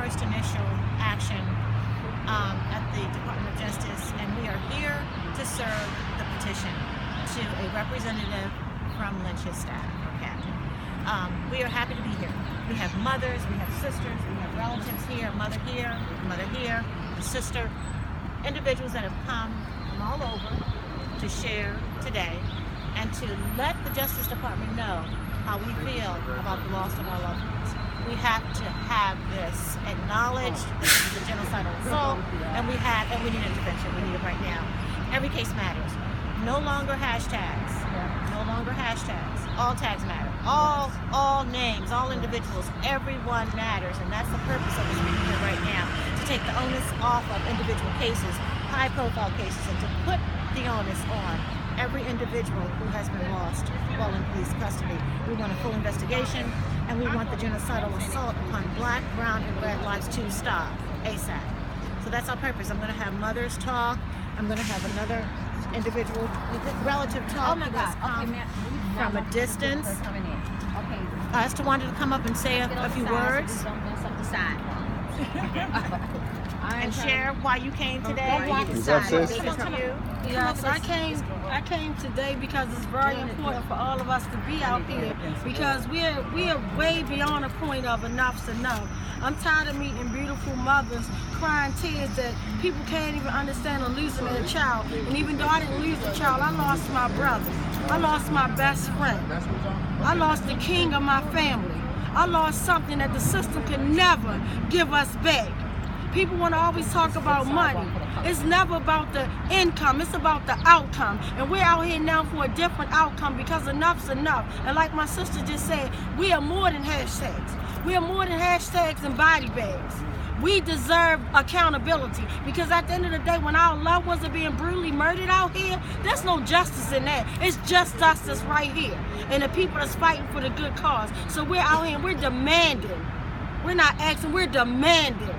first initial action at the Department of Justice, and we are here to serve the petition to a representative from Lynch's staff. Okay. We are happy to be here. We have mothers, we have sisters, we have relatives here, mother here, a sister, individuals that have come from all over to share today and to let the Justice Department know how we feel about the loss of our loved ones. We have to have this acknowledged. This is a genocidal assault, and we need intervention. We need it right now. Every case matters. No longer hashtags. No longer hashtags. All tags matter. All names, all individuals, everyone matters, and that's the purpose of this meeting here right now, to take the onus off of individual cases, high-profile cases, and to put the onus on every individual who has been lost while in police custody. We want a full investigation, and we want the genocidal assault upon Black, brown, and red lives to stop ASAP. So that's our purpose. I'm going to have mothers talk. I'm going to have another individual relative talk from a distance. I just wanted to come up and say a few words and share why you came today. Yes, I came today because it's very important for all of us to be out here, because we are way beyond the point of enough's enough. I'm tired of meeting beautiful mothers crying tears that people can't even understand of losing their child. And even though I didn't lose a child, I lost my brother. I lost my best friend. I lost the king of my family. I lost something that the system could never give us back. People want to always talk about money. It's never about the income, it's about the outcome. And we're out here now for a different outcome, because enough's enough. And like my sister just said, we are more than hashtags. We are more than hashtags and body bags. We deserve accountability, because at the end of the day, when our loved ones are being brutally murdered out here, there's no justice in that. It's just us that's right here, and the people that's fighting for the good cause. So we're out here and we're demanding. We're not asking, we're demanding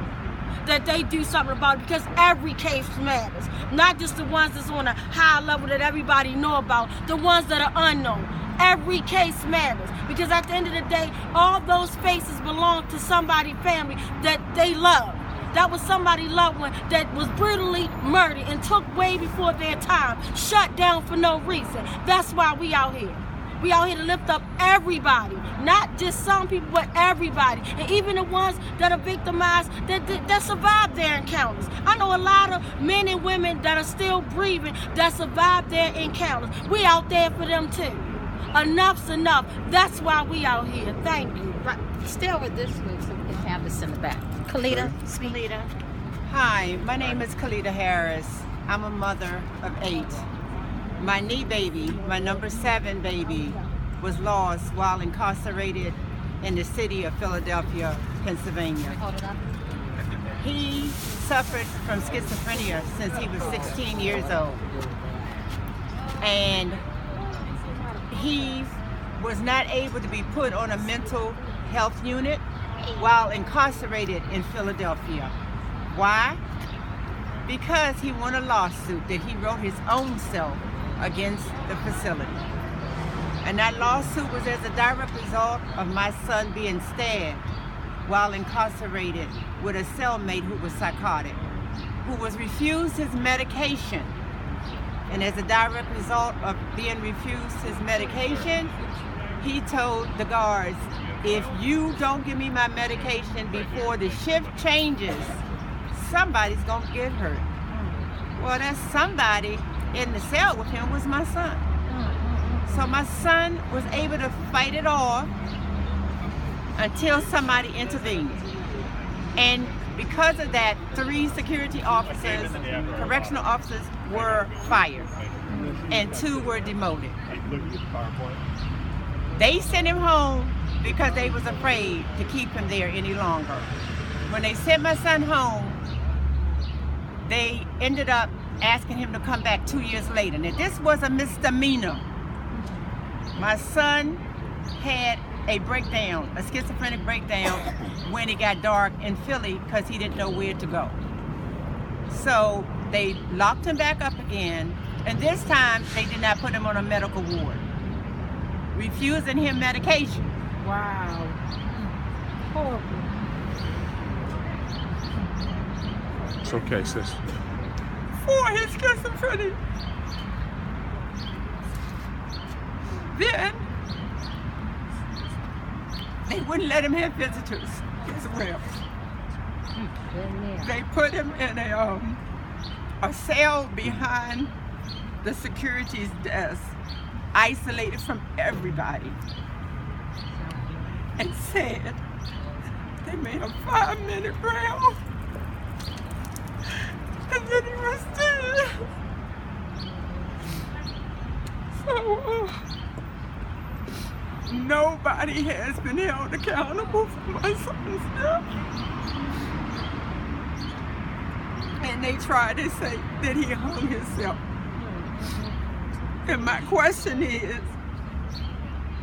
that they do something about it, because every case matters. Not just the ones that's on a high level that everybody know about, the ones that are unknown. Every case matters, because at the end of the day, all those faces belong to somebody's family that they love. That was somebody's loved one that was brutally murdered and took way before their time, shut down for no reason. That's why we out here. We out here to lift up everybody, not just some people, but everybody. And even the ones that are victimized, that survived their encounters. I know a lot of men and women that are still breathing that survived their encounters. We out there for them too. Enough's enough. That's why we out here. Thank you. Right. Still with this group, so we can have this in the back. Khalida, speak. Hi, my name is Khalida Harris. I'm a mother of 8. My knee baby, my number 7 baby, was lost while incarcerated in the city of Philadelphia, Pennsylvania. He suffered from schizophrenia since he was 16 years old. And he was not able to be put on a mental health unit while incarcerated in Philadelphia. Why? Because he won a lawsuit that he wrote his own self against the facility. And that lawsuit was as a direct result of my son being stabbed while incarcerated with a cellmate who was psychotic, who was refused his medication. And as a direct result of being refused his medication, he told the guards, if you don't give me my medication before the shift changes, somebody's gonna get hurt. Well, that somebody in the cell with him was my son. So my son was able to fight it off until somebody intervened. And because of that, 3 security officers, correctional officers, were fired, and 2 were demoted. They sent him home because they was afraid to keep him there any longer. When they sent my son home, they ended up asking him to come back 2 years later. Now, this was a misdemeanor. My son had a breakdown, a schizophrenic breakdown, when it got dark in Philly because he didn't know where to go. So they locked him back up again, and this time they did not put him on a medical ward, refusing him medication. Wow. Horrible. It's okay, sis. For his schizophrenia. Then they wouldn't let him have visitors as well. They put him in a cell behind the security's desk, isolated from everybody, and said they made a 5-minute round, and then he was dead. So nobody has been held accountable for my son's death. And they tried to say that he hung himself. And my question is,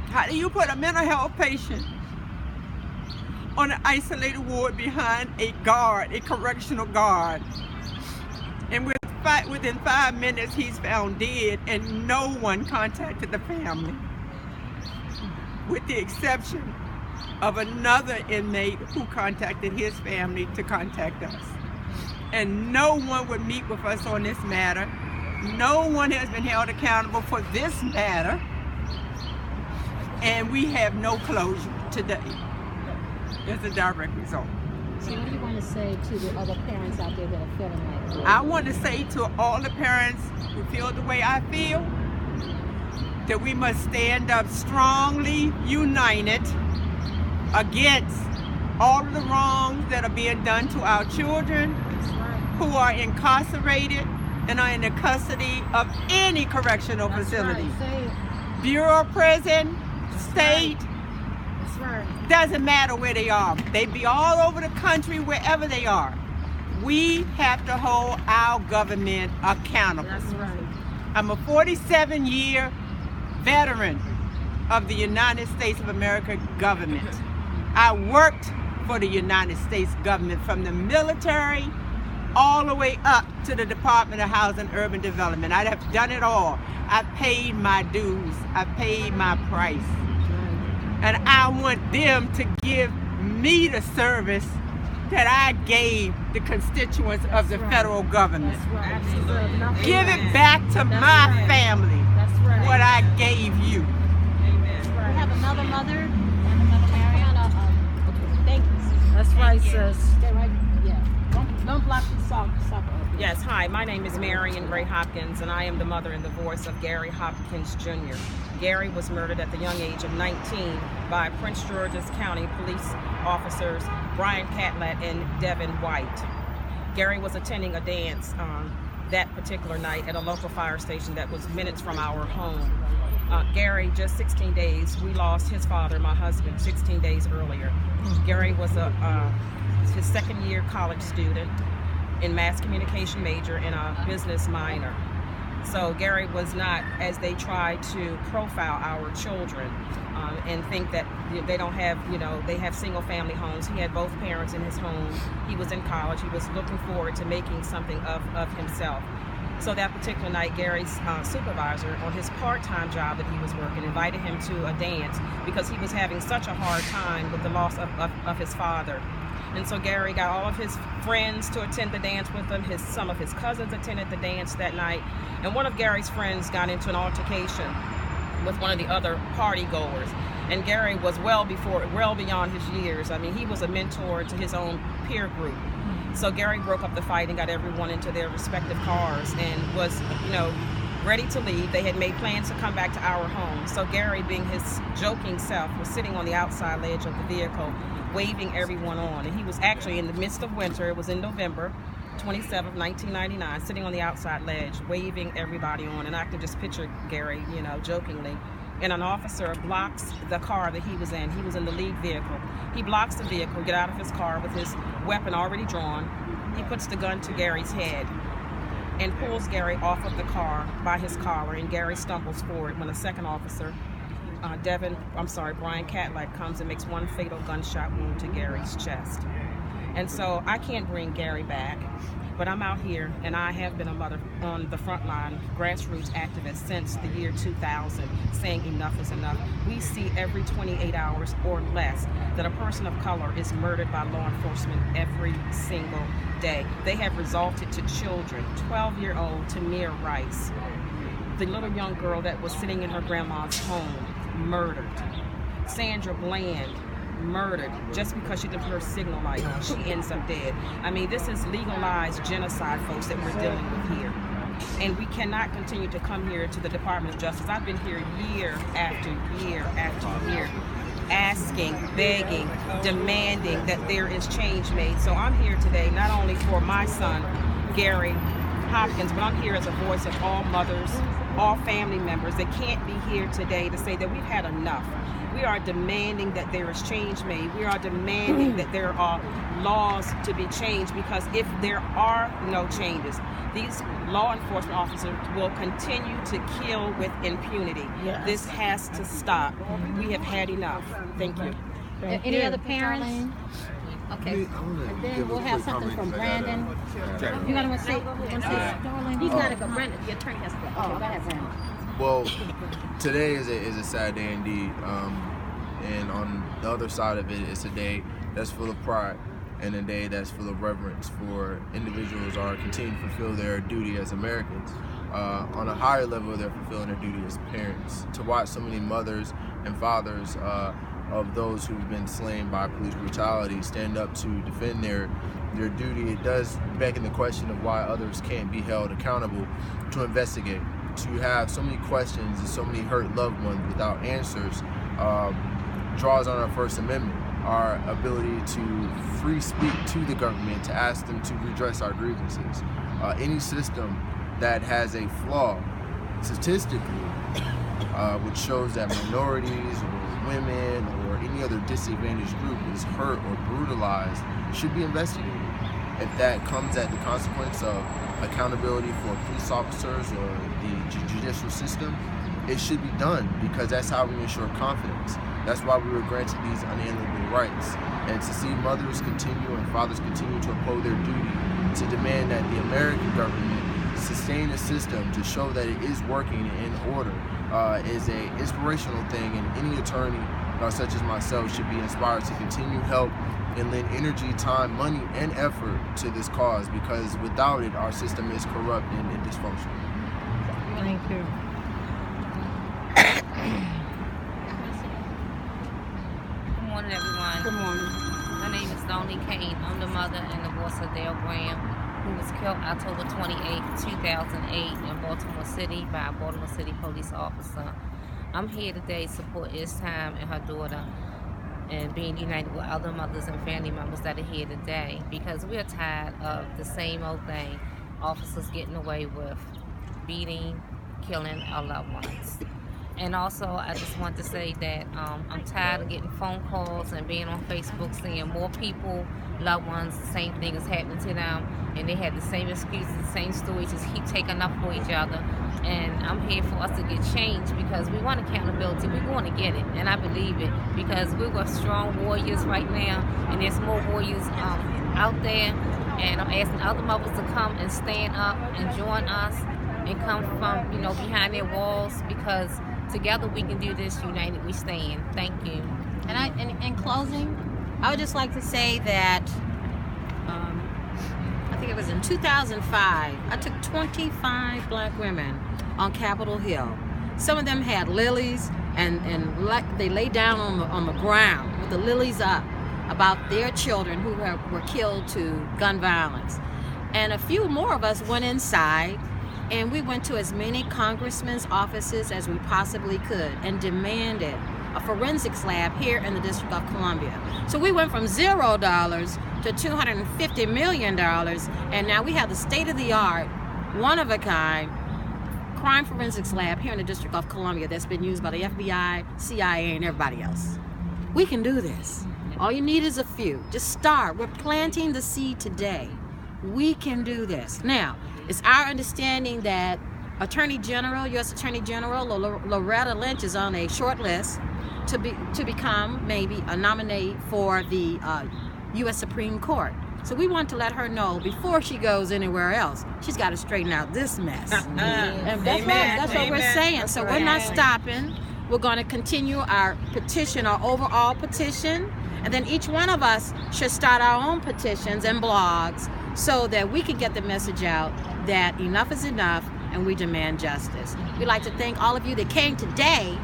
how do you put a mental health patient on an isolated ward behind a guard, a correctional guard? And within 5 minutes, he's found dead, and no one contacted the family, with the exception of another inmate who contacted his family to contact us. And no one would meet with us on this matter. No one has been held accountable for this matter. And we have no closure today as a direct result. So what do you want to say to the other parents out there that are feeling like this? I want to say to all the parents who feel the way I feel, that we must stand up strongly, united, against all of the wrongs that are being done to our children who are incarcerated and are in the custody of any correctional facility. Bureau of Prison, state, doesn't matter where they are. They be all over the country, wherever they are. We have to hold our government accountable. That's right. I'm a 47-year veteran of the United States of America government. I worked for the United States government from the military all the way up to the Department of Housing and Urban Development. I have done it all. I paid my dues. I paid my price. And I want them to give me the service that I gave the constituents of the federal government. Give it back to my family what I gave you. We have another mother and another Mariana. Thank you. That's right, sis. Stay right. Yeah. Don't block the soccer. Yes, hi, my name is Marion Gray Hopkins, and I am the mother and the voice of Gary Hopkins Jr. Gary was murdered at the young age of 19 by Prince George's County police officers Brian Catlett and Devin White. Gary was attending a dance that particular night at a local fire station that was minutes from our home. Gary, just 16 days, we lost his father, my husband, 16 days earlier. Gary was his second-year college student in mass communication major and a business minor. So Gary was not, as they tried to profile our children and think that they don't have, they have single family homes. He had both parents in his home. He was in college. He was looking forward to making something of himself. So that particular night, Gary's supervisor on his part-time job that he was working invited him to a dance because he was having such a hard time with the loss of his father. And so Gary got all of his friends to attend the dance with him. Some of his cousins attended the dance that night. And one of Gary's friends got into an altercation with one of the other party goers. And Gary was well beyond his years. I mean, he was a mentor to his own peer group. So Gary broke up the fight and got everyone into their respective cars and was, ready to leave. They had made plans to come back to our home. So Gary, being his joking self, was sitting on the outside ledge of the vehicle, waving everyone on. And he was actually in the midst of winter. It was in November 27th, 1999, sitting on the outside ledge, waving everybody on. And I can just picture Gary, jokingly. And an officer blocks the car that he was in. He was in the lead vehicle. He blocks the vehicle, get out of his car with his weapon already drawn. He puts the gun to Gary's head and pulls Gary off of the car by his collar, and Gary stumbles forward when a second officer, Brian Catlett, comes and makes one fatal gunshot wound to Gary's chest. And so I can't bring Gary back. But I'm out here, and I have been a mother on the front line, grassroots activist since the year 2000, saying enough is enough. We see every 28 hours or less that a person of color is murdered by law enforcement every single day. They have resulted to children. 12-year-old Tamir Rice, the little young girl that was sitting in her grandma's home, murdered. Sandra Bland, murdered just because she didn't put her signal light on. She ends up dead. I mean, this is legalized genocide, folks, that we're dealing with here. And we cannot continue to come here to the Department of Justice. I've been here year after year after year, asking, begging, demanding that there is change made. So I'm here today not only for my son, Gary Hopkins, but I'm here as a voice of all mothers, all family members that can't be here today to say that we've had enough. We are demanding that there is change made. We are demanding that there are laws to be changed, because if there are no changes, these law enforcement officers will continue to kill with impunity. Yes. This has to stop. We have had enough. Thank you. Any other parents? Okay, and then we'll have something from Brandon. You gotta say, Darlene? He's gotta go. Brandon, the attorney has to go. Okay, go ahead, Brandon. Well, today is a sad day indeed, and on the other side of it, it's a day that's full of pride and a day that's full of reverence for individuals who are continuing to fulfill their duty as Americans. On a higher level, they're fulfilling their duty as parents. To watch so many mothers and fathers of those who've been slain by police brutality stand up to defend their duty, it does beg the question of why others can't be held accountable to investigate. To have so many questions and so many hurt loved ones without answers draws on our First Amendment, our ability to free speak to the government, to ask them to redress our grievances. Any system that has a flaw, statistically, which shows that minorities or women or any other disadvantaged group is hurt or brutalized, should be investigated. If that comes at the consequence of accountability for police officers or the judicial system, it should be done, because that's how we ensure confidence. That's why we were granted these unalienable rights. And to see mothers continue and fathers continue to uphold their duty to demand that the American government sustain a system to show that it is working in order is an inspirational thing, and any attorney such as myself should be inspired to continue help and lend energy, time, money, and effort to this cause, because without it, our system is corrupt and dysfunctional. Thank you. Good morning, everyone. Good morning. My name is Donnie Kane. I'm the mother and divorce of Dale Graham, who was killed October 28, 2008 in Baltimore City by a Baltimore City police officer. I'm here today to support Time and her daughter, and being united with other mothers and family members that are here today, because we're tired of the same old thing, officers getting away with beating, killing our loved ones. And also, I just want to say that I'm tired of getting phone calls and being on Facebook seeing more people, loved ones, the same thing is happening to them, and they have the same excuses, the same stories, just keep taking up for each other. And I'm here for us to get change, because we want accountability. We want to get it, and I believe it, because we were strong warriors right now, and there's more warriors out there. And I'm asking other mothers to come and stand up and join us and come from, behind their walls, because together we can do this. United we stand. Thank you. And in closing, I would just like to say that I think it was in 2005, I took 25 black women on Capitol Hill. Some of them had lilies, and they lay down on the ground with the lilies up about their children who were killed to gun violence. And a few more of us went inside, and we went to as many congressmen's offices as we possibly could and demanded a forensics lab here in the District of Columbia. So we went from $0 to $250 million, and now we have the state-of-the-art, one-of-a-kind crime forensics lab here in the District of Columbia that's been used by the FBI, CIA, and everybody else. We can do this. All you need is a few. Just start. We're planting the seed today. We can do this. Now, it's our understanding that Attorney General, U.S. Attorney General Loretta Lynch is on a short list to become maybe a nominee for the U.S. Supreme Court. So we want to let her know before she goes anywhere else, she's got to straighten out this mess. And that's what we're saying. So we're not stopping. We're going to continue our petition, our overall petition, and then each one of us should start our own petitions and blogs so that we can get the message out that enough is enough and we demand justice. We'd like to thank all of you that came today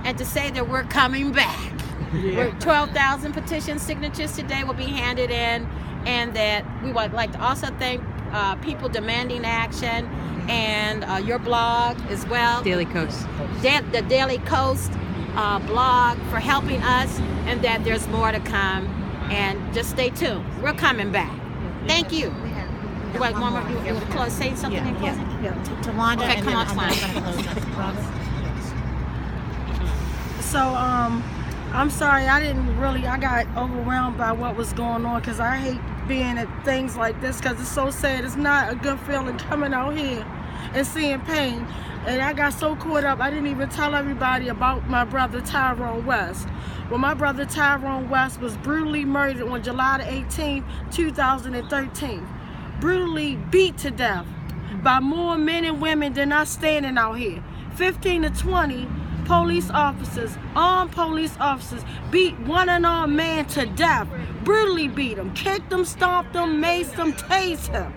and to say that we're coming back. We're 12,000 petition signatures today will be handed in, and that we would like to also thank people demanding action and your blog as well. Daily Coast. The Daily Coast blog for helping us, and that there's more to come. And just stay tuned. We're coming back. Thank you. You want to close? Say something in closing? To Wanda. Okay, come on, So, I'm sorry, I got overwhelmed by what was going on, because I hate being at things like this, because it's so sad. It's not a good feeling coming out here and seeing pain. And I got so caught up, I didn't even tell everybody about my brother Tyrone West. Well, my brother Tyrone West was brutally murdered on July the 18th, 2013. Brutally beat to death by more men and women than us standing out here. 15 to 20 police officers, armed police officers, beat one unarmed man to death. Brutally beat him, kicked him, stomped him, maced him, tased him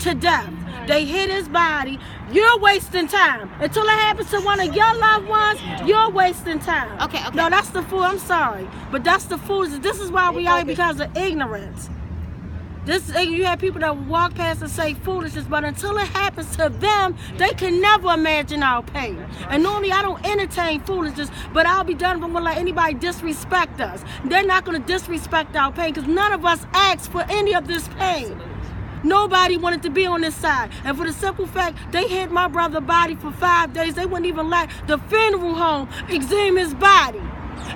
to death. They hit his body. You're wasting time. Until it happens to one of your loved ones, you're wasting time. Okay. No, that's the fool. I'm sorry, but that's the foolishness. This is why we are here, because of ignorance. You have people that walk past and say foolishness, but until it happens to them, they can never imagine our pain. And normally I don't entertain foolishness, but I'll be done if I'm gonna let anybody disrespect us. They're not gonna disrespect our pain, because none of us asked for any of this pain. Nobody wanted to be on this side. And for the simple fact, they hid my brother's body for 5 days. They wouldn't even let the funeral home examine his body.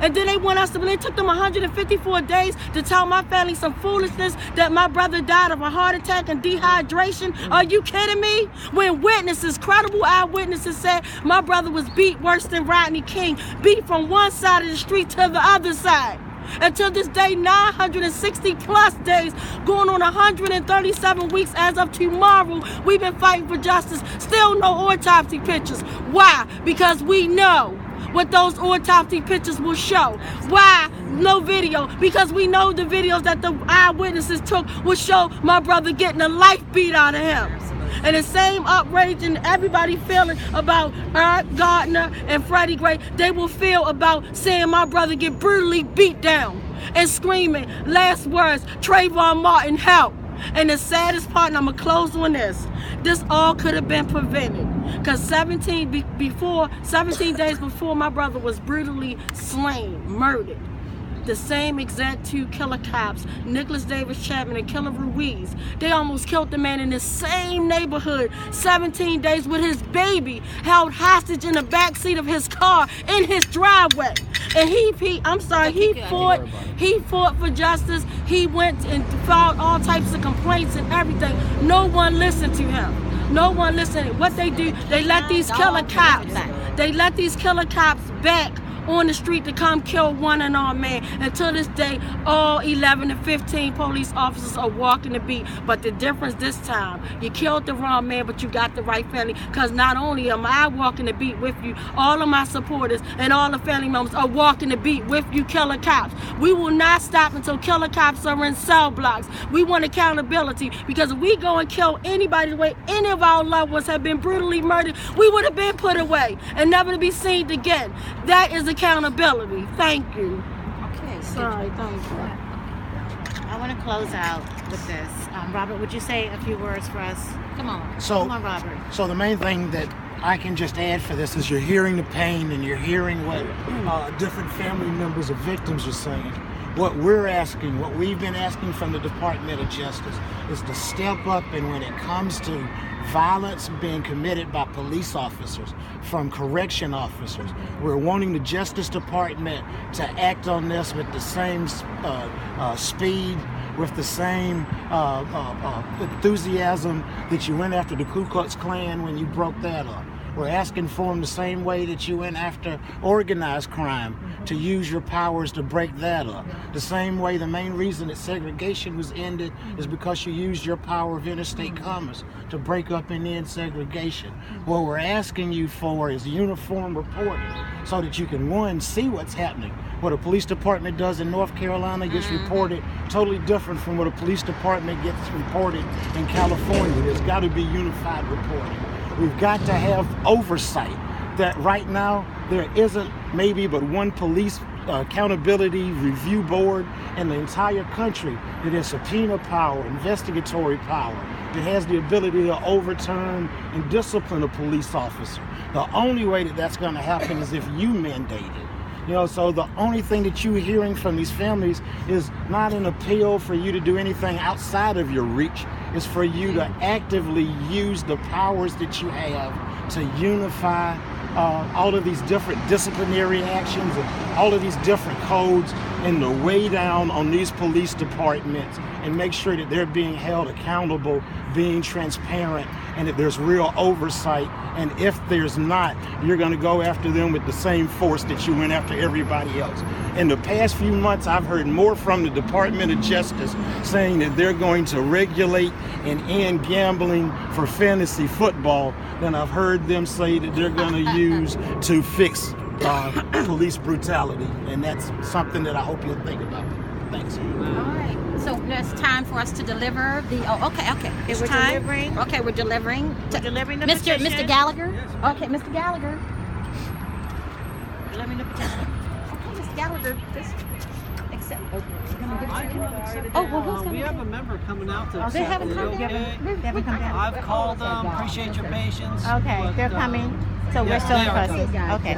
And then they want us to, it took them 154 days to tell my family some foolishness that my brother died of a heart attack and dehydration. Are you kidding me? When witnesses, credible eyewitnesses, said my brother was beat worse than Rodney King, beat from one side of the street to the other side. Until this day, 960 plus days, going on 137 weeks as of tomorrow, we've been fighting for justice. Still no autopsy pictures. Why? Because we know what those autopsy pictures will show. Why? No video. Because we know the videos that the eyewitnesses took will show my brother getting the life beat out of him. And the same outrage and everybody feeling about Eric Gardner and Freddie Gray, they will feel about seeing my brother get brutally beat down and screaming last words, Trayvon Martin, help. And the saddest part, and I'm going to close on this all could have been prevented. Because 17 days before my brother was brutally slain, murdered, the same exact two killer cops, Nicholas Davis Chapman and Killer Ruiz, they almost killed the man in the same neighborhood 17 days with his baby held hostage in the back seat of his car in his driveway. And he fought for justice. He went and filed all types of complaints and everything. No one listened to him. No one listened. What they do, they let these killer cops back on the street to come kill one unarmed man. Until this day, all 11 to 15 police officers are walking the beat. But the difference this time, you killed the wrong man, but you got the right family. Because not only am I walking the beat with you, all of my supporters and all the family members are walking the beat with you, killer cops. We will not stop until killer cops are in cell blocks. We want accountability, because if we go and kill anybody the way any of our loved ones have been brutally murdered, we would have been put away and never to be seen again. That is accountability. Thank you. Okay. Sorry, thank you. I want to close out with this. Robert, would you say a few words for us? Come on. Come on, Robert. So the main thing that I can just add for this is you're hearing the pain and you're hearing what different family members of victims are saying. What we're asking, what we've been asking from the Department of Justice is to step up, and when it comes to violence being committed by police officers, from correction officers, we're wanting the Justice Department to act on this with the same speed, with the same enthusiasm that you went after the Ku Klux Klan when you broke that up. We're asking for them the same way that you went after organized crime, to use your powers to break that up. The same way, the main reason that segregation was ended is because you used your power of interstate commerce to break up and end segregation. What we're asking you for is uniform reporting so that you can, one, see what's happening. What a police department does in North Carolina gets reported totally different from what a police department gets reported in California. There's got to be unified reporting. We've got to have oversight. That right now there isn't maybe but one police accountability review board in the entire country that has subpoena power, investigatory power, that has the ability to overturn and discipline a police officer. The only way that that's going to happen is if you mandate it. You know, so the only thing that you're hearing from these families is not an appeal for you to do anything outside of your reach. It's for you to actively use the powers that you have to unify all of these different disciplinary actions and all of these different codes, and to weigh down on these police departments and make sure that they're being held accountable, being transparent, and that there's real oversight. And if there's not, you're going to go after them with the same force that you went after everybody else. In the past few months, I've heard more from the Department of Justice saying that they're going to regulate and end gambling for fantasy football than I've heard them say that they're going to use to fix police brutality. And that's something that I hope you'll think about. Thanks. All right. So it's time for us to deliver the. Oh, okay. It's we're time. delivering. Okay, we're delivering. We're delivering the Mr. petition. Mr. Gallagher. Okay, Mr. Gallagher. Delivering the petition. Okay, Mr. Gallagher. Just accept. Oh, well, who's we have a member coming out to They haven't accept come it. down. They haven't come down. I've called them. Appreciate your patience. Okay, but, they're coming. So we're yes, still they in are process. coming. Okay.